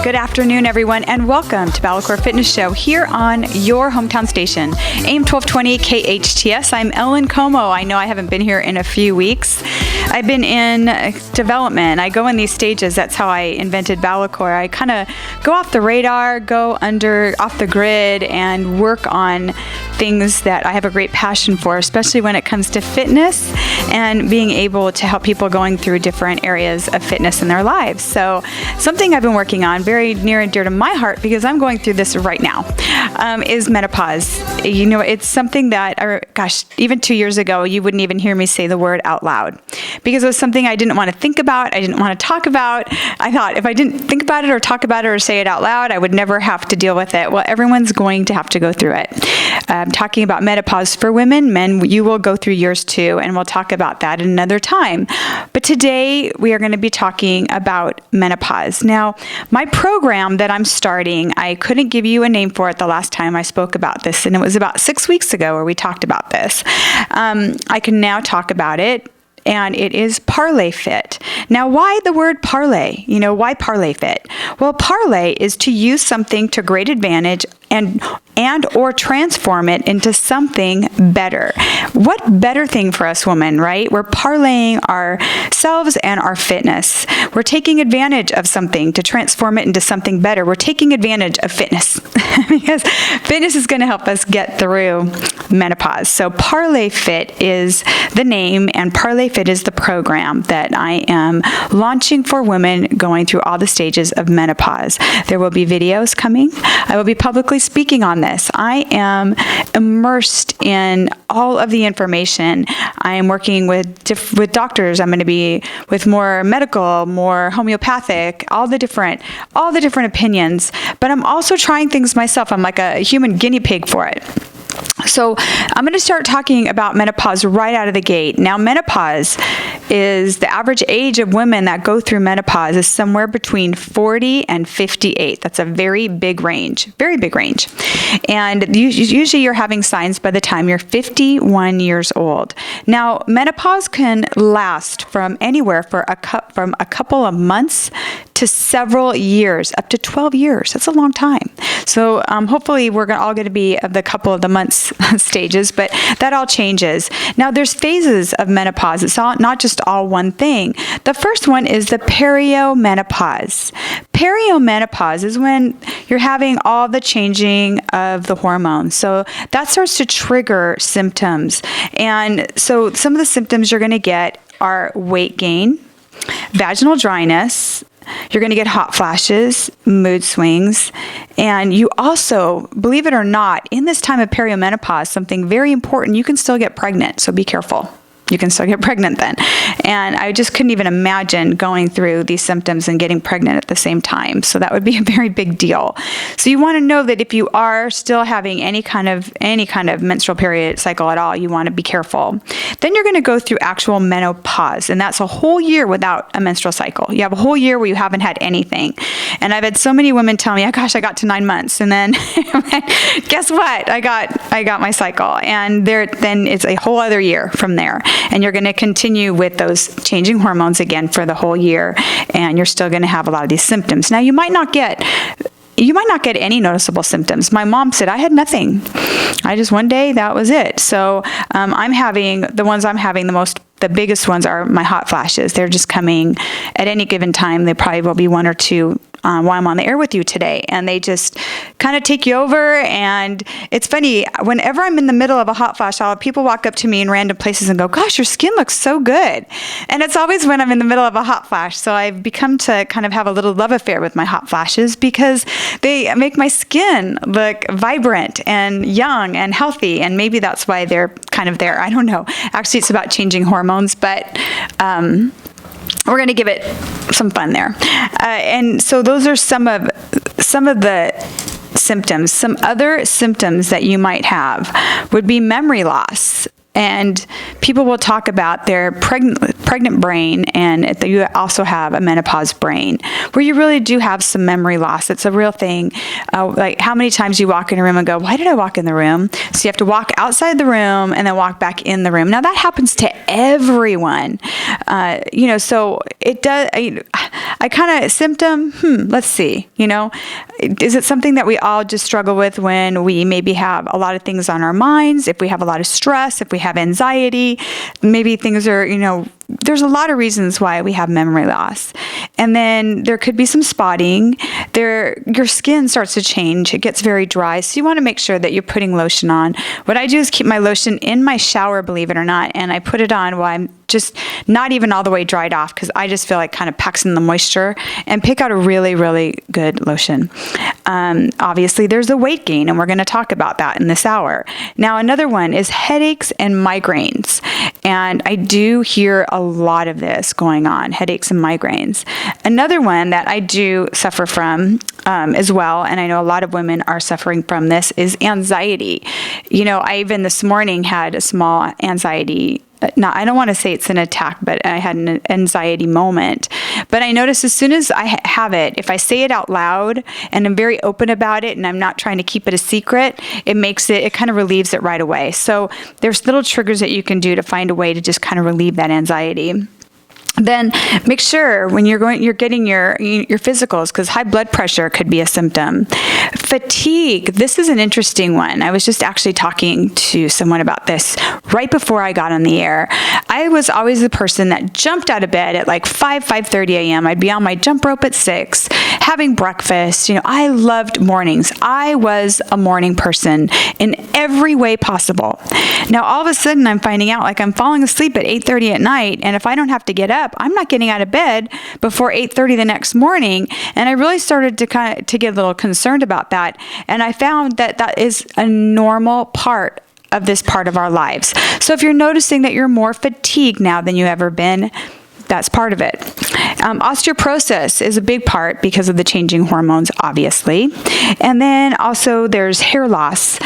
Good afternoon, everyone, and welcome to BalaCore Fitness Show here on your hometown station, AM 1220 KHTS. I'm Ellen Como. I know I haven't been here in a few weeks. I've been in development. I go in these stages. That's how I invented BalaCore. I kind of go off the radar, off the grid, and work on things that I have a great passion for, especially when it comes to fitness and being able to help people going through different areas of fitness in their lives. So something I've been working on very near and dear to my heart, because I'm going through this right now, is menopause. You know, it's something that, even 2 years ago, you wouldn't even hear me say the word out loud, because it was something I didn't want to think about. I didn't want to talk about. I thought if I didn't think about it or talk about it or say it out loud, I would never have to deal with it. Well, everyone's going to have to go through it. I'm talking about menopause for women. Men, you will go through yours too, and we'll talk about that at another time. But today we are going to be talking about menopause. Now, my program that I'm starting, I couldn't give you a name for it the last time I spoke about this, and it was about 6 weeks ago where we talked about this. I can now talk about it, and it is Parlay Fit. Now, why the word parlay? You know, why Parlay Fit? Well, parlay is to use something to great advantage and or transform it into something better. What better thing for us women, right? We're parlaying ourselves and our fitness. We're taking advantage of something to transform it into something better. We're taking advantage of fitness because fitness is going to help us get through menopause. So Parlay Fit is the name, and Parlay Fit is the program that I am launching for women going through all the stages of menopause. There will be videos coming. I will be publicly speaking on this. I am immersed in all of the information. I am working with doctors. I'm going to be with more medical, more homeopathic, all the different opinions. But I'm also trying things myself. I'm like a human guinea pig for it. So I'm going to start talking about menopause right out of the gate. Now, menopause is the average age of women that go through menopause is somewhere between 40 and 58. That's a very big range, And usually you're having signs by the time you're 51 years old. Now, menopause can last from anywhere from a couple of months to several years, up to 12 years. That's a long time. So hopefully we're all going to be of the couple of the months stages, but that all changes. Now, there's phases of menopause. It's not just all one thing. The first one is the periomenopause. Periomenopause is when you're having all the changing of the hormones. So that starts to trigger symptoms. And so some of the symptoms you're going to get are weight gain, vaginal dryness. You're going to get hot flashes, mood swings, and you also, believe it or not, in this time of periomenopause, something very important, you can still get pregnant, so be careful. You can still get pregnant then. And I just couldn't even imagine going through these symptoms and getting pregnant at the same time. So that would be a very big deal. So you want to know that if you are still having any kind of menstrual period cycle at all, you want to be careful. Then you're going to go through actual menopause, and that's a whole year without a menstrual cycle. You have a whole year where you haven't had anything. And I've had so many women tell me, oh gosh, I got to 9 months, and then guess what? I got my cycle, and then it's a whole other year from there. And you're going to continue with those changing hormones again for the whole year, and you're still going to have a lot of these symptoms. Now, you might not get any noticeable symptoms. My mom said I had nothing. One day, that was it. So the biggest ones are my hot flashes. They're just coming at any given time. They probably will be one or two while I'm on the air with you today. And they just kind of take you over. And it's funny, whenever I'm in the middle of a hot flash, people walk up to me in random places and go, gosh, your skin looks so good. And it's always when I'm in the middle of a hot flash. So I've become to kind of have a little love affair with my hot flashes because they make my skin look vibrant and young and healthy. And maybe that's why they're kind of there. I don't know. Actually, it's about changing hormones, but we're going to give it some fun there. And so those are some of the symptoms. Some other symptoms that you might have would be memory loss. And people will talk about their pregnant pregnant brain, and you also have a menopause brain, where you really do have some memory loss. It's a real thing. Like how many times you walk in a room and go, why did I walk in the room? So you have to walk outside the room and then walk back in the room. Now that happens to everyone. So it does, I kind of symptom, let's see, is it something that we all just struggle with when we maybe have a lot of things on our minds, if we have a lot of stress, if we have anxiety, maybe things are, there's a lot of reasons why we have memory loss. And then there could be some spotting. Your skin starts to change. It gets very dry. So you want to make sure that you're putting lotion on. What I do is keep my lotion in my shower, believe it or not, and I put it on while I'm just not even all the way dried off, because I just feel like kind of packs in the moisture, and pick out a really, really good lotion. Obviously, there's a weight gain, and we're going to talk about that in this hour. Now, another one is headaches and migraines. And I do hear a lot of this going on, headaches and migraines. Another one that I do suffer from as well, and I know a lot of women are suffering from this, is anxiety. I even this morning had a small anxiety. I don't want to say it's an attack, but I had an anxiety moment. But I notice as soon as I have it, if I say it out loud and I'm very open about it and I'm not trying to keep it a secret, it kind of relieves it right away. So there's little triggers that you can do to find a way to just kind of relieve that anxiety. Then make sure when you're getting your physicals, because high blood pressure could be a symptom. Fatigue, this is an interesting one. I was just actually talking to someone about this right before I got on the air. I was always the person that jumped out of bed at like 5:30 a.m. I'd be on my jump rope at 6, having breakfast. I loved mornings. I was a morning person in every way possible. Now, all of a sudden, I'm finding out like I'm falling asleep at 8:30 at night, and if I don't have to get up, I'm not getting out of bed before 8:30 the next morning. And I really started to get a little concerned about that. And I found that is a normal part of this part of our lives. So if you're noticing that you're more fatigued now than you've ever been, that's part of it. Osteoporosis is a big part because of the changing hormones, obviously. And then also there's hair loss.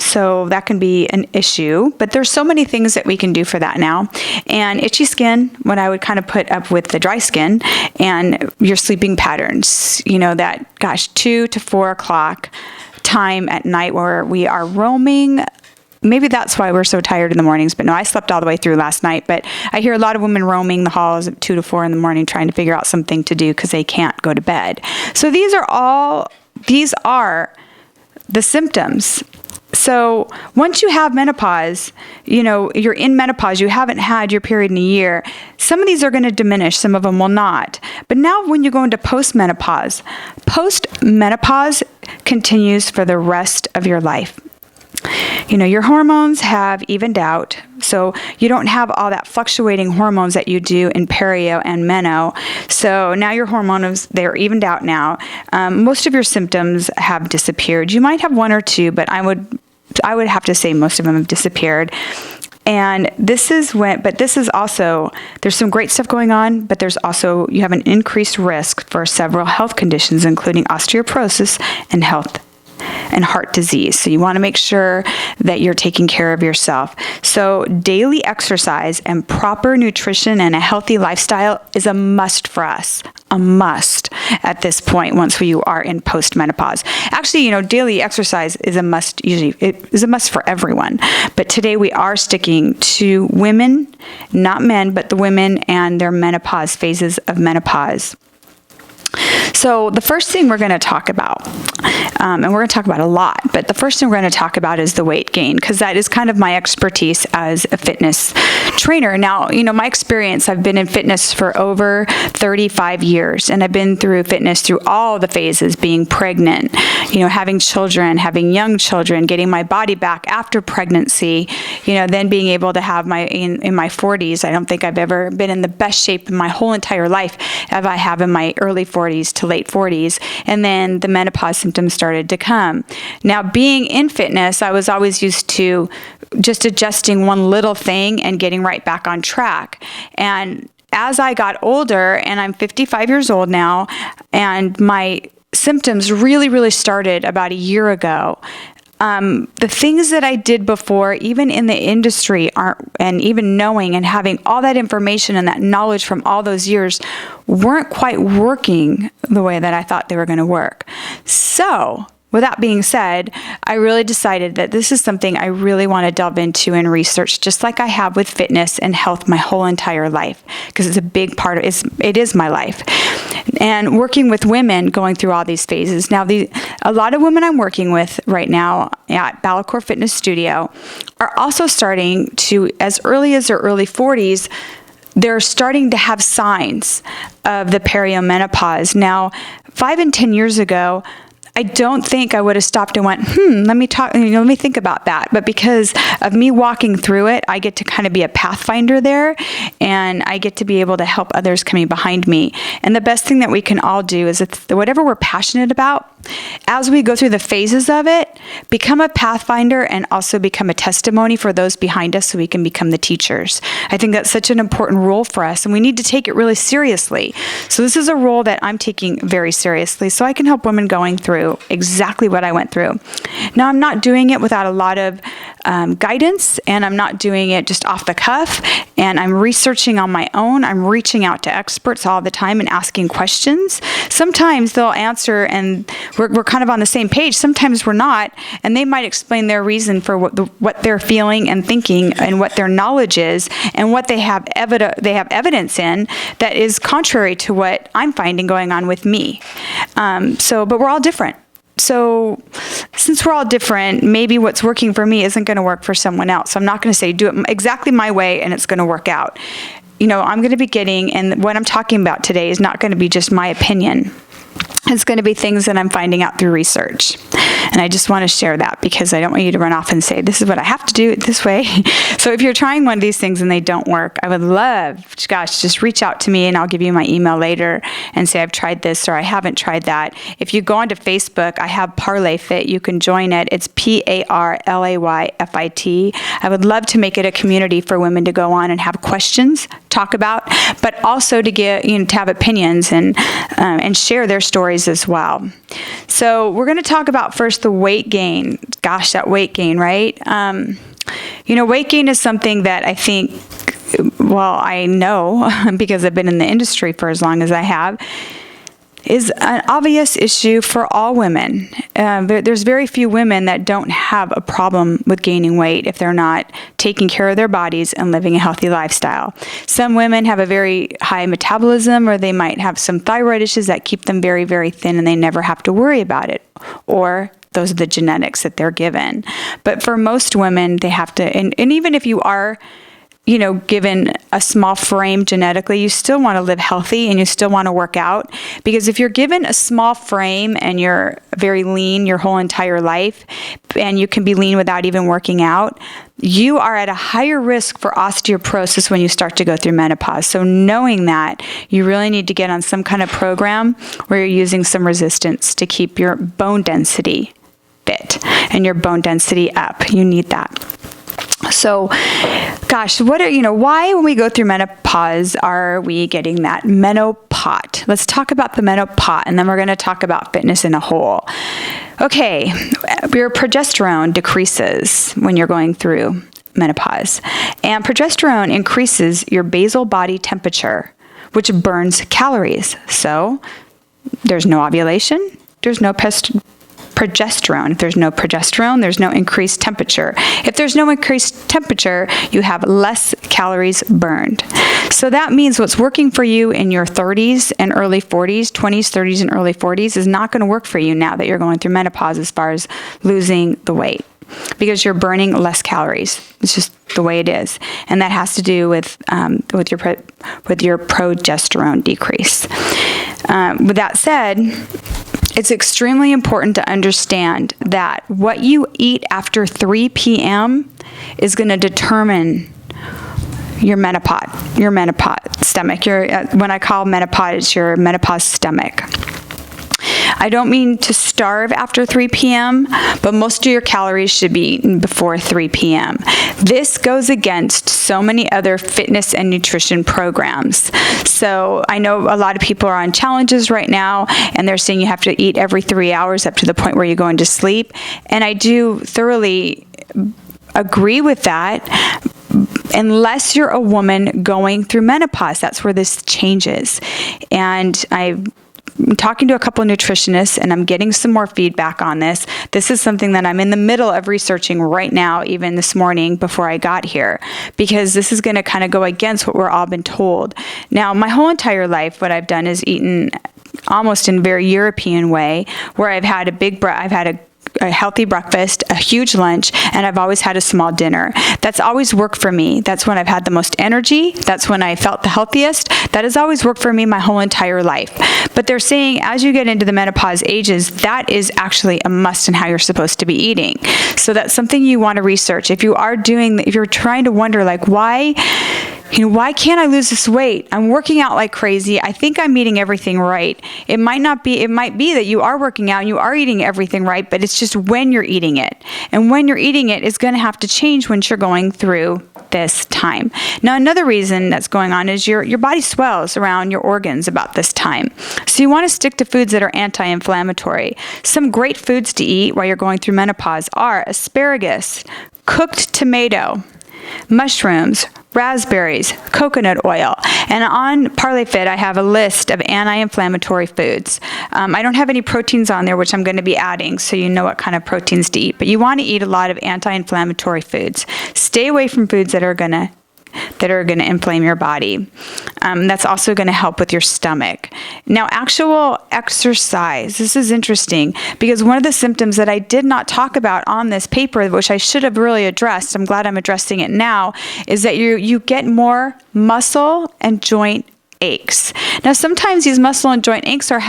So that can be an issue, but there's so many things that we can do for that now. And itchy skin, what I would kind of put up with the dry skin, and your sleeping patterns, that 2 to 4 o'clock time at night where we are roaming. Maybe that's why we're so tired in the mornings, but no, I slept all the way through last night. But I hear a lot of women roaming the halls at 2 to 4 in the morning trying to figure out something to do because they can't go to bed. So these are the symptoms. So once you have menopause, you're in menopause, you haven't had your period in a year, some of these are going to diminish, some of them will not. But now when you go into postmenopause continues for the rest of your life. Your hormones have evened out, so you don't have all that fluctuating hormones that you do in perio and meno. So now your hormones, they're evened out now. Most of your symptoms have disappeared. You might have one or two, but I would have to say most of them have disappeared. And this is also, there's some great stuff going on, but you have an increased risk for several health conditions, including osteoporosis and heart disease. So you want to make sure that you're taking care of yourself. So daily exercise and proper nutrition and a healthy lifestyle is a must for us. A must at this point once you are in postmenopause. Actually, daily exercise is a must. Usually it is a must for everyone. But today we are sticking to women, not men, but the women and their menopause, phases of menopause. So the first thing we're going to talk about, and we're going to talk about a lot, but the first thing we're going to talk about is the weight gain, because that is kind of my expertise as a fitness trainer. Now, my experience, I've been in fitness for over 35 years, and I've been through fitness through all the phases, being pregnant, having children, having young children, getting my body back after pregnancy, then being able to have in my 40s. I don't think I've ever been in the best shape in my whole entire life as I have in my early 40s to late 40s, and then the menopause symptoms started to come. Now, being in fitness, I was always used to just adjusting one little thing and getting right back on track. And as I got older, and I'm 55 years old now, and my symptoms really, really started about a year ago, the things that I did before, even in the industry, and even knowing and having all that information and that knowledge from all those years, weren't quite working the way that I thought they were going to work. So, with that being said, I really decided that this is something I really want to delve into and research, just like I have with fitness and health my whole entire life, because it's a big part of it is my life. And working with women going through all these phases. Now, a lot of women I'm working with right now at BalaCore Fitness Studio are also starting to, as early as their early 40s, they're starting to have signs of the perimenopause. Now, 5 and 10 years ago, I don't think I would have stopped and went, let me think about that. But because of me walking through it, I get to kind of be a pathfinder there, and I get to be able to help others coming behind me. And the best thing that we can all do is whatever we're passionate about, as we go through the phases of it, become a pathfinder and also become a testimony for those behind us so we can become the teachers. I think that's such an important role for us, and we need to take it really seriously. So this is a role that I'm taking very seriously, so I can help women going through exactly what I went through. Now, I'm not doing it without a lot of guidance, and I'm not doing it just off the cuff, and I'm researching on my own. I'm reaching out to experts all the time and asking questions. Sometimes they'll answer and we're kind of on the same page. Sometimes we're not, and they might explain their reason for what they're feeling and thinking and what their knowledge is and what they have evidence in that is contrary to what I'm finding going on with me. But we're all different. So since we're all different, maybe what's working for me isn't going to work for someone else. So I'm not going to say do it exactly my way and it's going to work out. I'm going to be getting, and what I'm talking about today is not going to be just my opinion. It's going to be things that I'm finding out through research. And I just want to share that because I don't want you to run off and say, this is what I have to do it this way. So if you're trying one of these things and they don't work, I would love, just reach out to me and I'll give you my email later and say I've tried this or I haven't tried that. If you go onto Facebook, I have Parlay Fit. You can join it. It's PARLAYFIT. I would love to make it a community for women to go on and have questions, talk about, but also to get, to have opinions and share their stories as well. So we're going to talk about first the weight gain. Gosh, that weight gain, right? Weight gain is something that I think, I know because I've been in the industry for as long as I have, is an obvious issue for all women. There's very few women that don't have a problem with gaining weight if they're not taking care of their bodies and living a healthy lifestyle. Some women have a very high metabolism, or they might have some thyroid issues that keep them very, very thin and they never have to worry about it. Or those are the genetics that they're given. But for most women, they have to, and even if you are given a small frame genetically, you still want to live healthy and you still want to work out. Because if you're given a small frame and you're very lean your whole entire life, and you can be lean without even working out, you are at a higher risk for osteoporosis when you start to go through menopause. So knowing that, you really need to get on some kind of program where you're using some resistance to keep your bone density fit and your bone density up. You need that. So, gosh, why when we go through menopause are we getting that menopot? Let's talk about the menopot, and then we're going to talk about fitness in a whole. Okay, your progesterone decreases when you're going through menopause, and progesterone increases your basal body temperature, which burns calories. So, there's no ovulation, there's no progesterone. If there's no progesterone, there's no increased temperature. If there's no increased temperature, you have less calories burned. So that means what's working for you in your 30s and early 40s, 20s, 30s, and early 40s is not going to work for you now that you're going through menopause as far as losing the weight, because you're burning less calories. It's just the way it is. And that has to do with your progesterone decrease. With that said, it's extremely important to understand that what you eat after 3 p.m. is going to determine your menopause stomach. When I call menopause, it's your menopause stomach. I don't mean to starve after 3 p.m., but most of your calories should be eaten before 3 p.m. This goes against so many other fitness and nutrition programs. So I know a lot of people are on challenges right now, and they're saying you have to eat every 3 hours up to the point where you're going to sleep. And I do thoroughly agree with that, unless you're a woman going through menopause. That's where this changes. And I'm talking to a couple of nutritionists, and I'm getting some more feedback on this. This is something that I'm in the middle of researching right now, even this morning before I got here, because this is going to kind of go against what we're all been told. Now, my whole entire life, what I've done is eaten almost in a very European way, where I've had a healthy breakfast, a huge lunch, and I've always had a small dinner. That's always worked for me. That's when I've had the most energy. That's when I felt the healthiest. That has always worked for me my whole entire life. But they're saying as you get into the menopause ages, that is actually a must in how you're supposed to be eating. So that's something you want to research. If you're trying to wonder, like, why can't I lose this weight? I'm working out like crazy. I think I'm eating everything right. It might be that you are working out and you are eating everything right, but it's just when you're eating it. And when you're eating it is going to have to change when you're going through this time. Now, another reason that's going on is your body swells around your organs about this time. So you want to stick to foods that are anti-inflammatory. Some great foods to eat while you're going through menopause are asparagus, cooked tomato, mushrooms, raspberries, coconut oil. And on Parlay Fit, I have a list of anti-inflammatory foods. I don't have any proteins on there, which I'm going to be adding, so you know what kind of proteins to eat. But you want to eat a lot of anti-inflammatory foods. Stay away from foods that are going to inflame your body. That's also going to help with your stomach. Now, actual exercise. This is interesting because one of the symptoms that I did not talk about on this paper, which I should have really addressed, I'm glad I'm addressing it now, is that you get more muscle and joint aches. Now, sometimes these muscle and joint aches are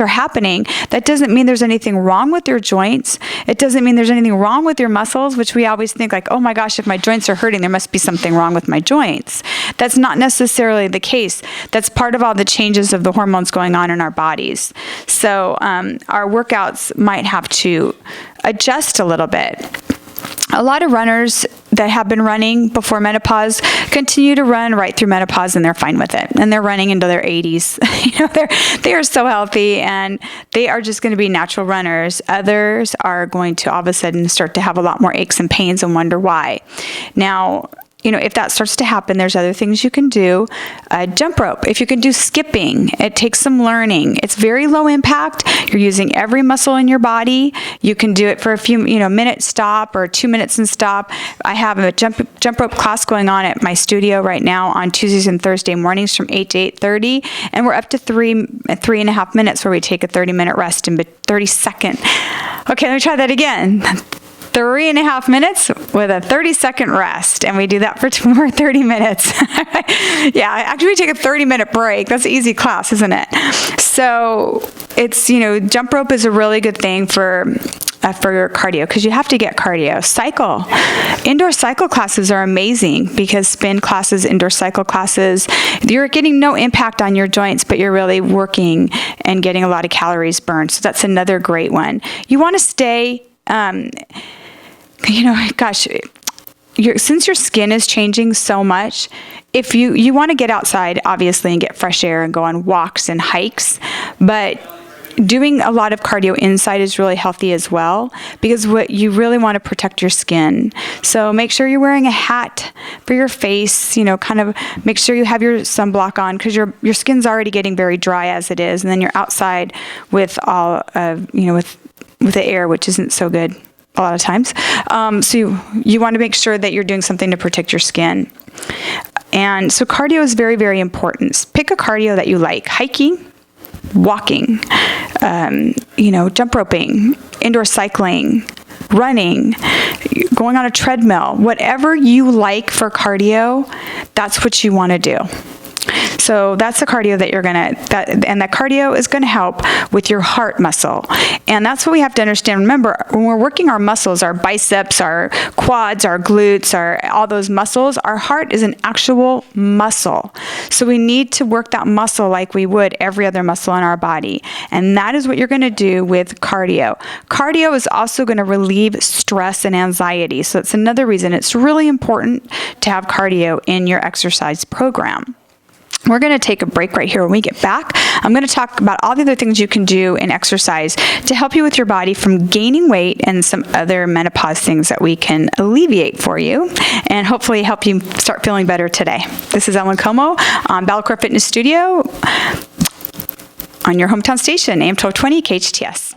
happening. That doesn't mean there's anything wrong with your joints. It doesn't mean there's anything wrong with your muscles, which we always think like, oh my gosh, if my joints are hurting, there must be something wrong with my joints. That's not necessarily the case. That's part of all the changes of the hormones going on in our bodies. So our workouts might have to adjust a little bit. A lot of runners that have been running before menopause continue to run right through menopause, and they're fine with it. And they're running into their 80s. They are so healthy, and they are just going to be natural runners. Others are going to all of a sudden start to have a lot more aches and pains and wonder why. Now, if that starts to happen, there's other things you can do. Jump rope. If you can do skipping, it takes some learning. It's very low impact. You're using every muscle in your body. You can do it for a few, minute stop or 2 minutes and stop. I have a jump rope class going on at my studio right now on Tuesdays and Thursday mornings from 8 to 8:30, and we're up to 3.5 minutes where we take a 30-minute rest in 30-second. Okay, let me try that again. 3.5 minutes with a 30-second rest, and we do that for 30 minutes. Yeah, actually we take a 30-minute break. That's an easy class, isn't it? So it's, jump rope is a really good thing for your cardio, because you have to get cardio. Cycle. Indoor cycle classes are amazing, because spin classes, indoor cycle classes, you're getting no impact on your joints, but you're really working and getting a lot of calories burned. So that's another great one. You want to stay since your skin is changing so much, if you want to get outside, obviously, and get fresh air and go on walks and hikes, but doing a lot of cardio inside is really healthy as well, because what you really want to protect your skin. So make sure you're wearing a hat for your face, kind of make sure you have your sunblock on, because your skin's already getting very dry as it is, and then you're outside with all of, with the air, which isn't so good a lot of times. So you want to make sure that you're doing something to protect your skin. And so cardio is very, very important. Pick a cardio that you like. Hiking, walking, jump roping, indoor cycling, running, going on a treadmill. Whatever you like for cardio, that's what you want to do. So that's the cardio that you're and that cardio is gonna help with your heart muscle. And that's what we have to understand. Remember, when we're working our muscles, our biceps, our quads, our glutes, all those muscles, our heart is an actual muscle. So we need to work that muscle like we would every other muscle in our body. And that is what you're gonna do with cardio. Cardio is also gonna relieve stress and anxiety. So it's another reason it's really important to have cardio in your exercise program. We're going to take a break right here. When we get back, I'm going to talk about all the other things you can do in exercise to help you with your body from gaining weight and some other menopause things that we can alleviate for you and hopefully help you start feeling better today. This is Ellen Como on BalaCore Fitness Studio on your hometown station, AM 1220 KHTS.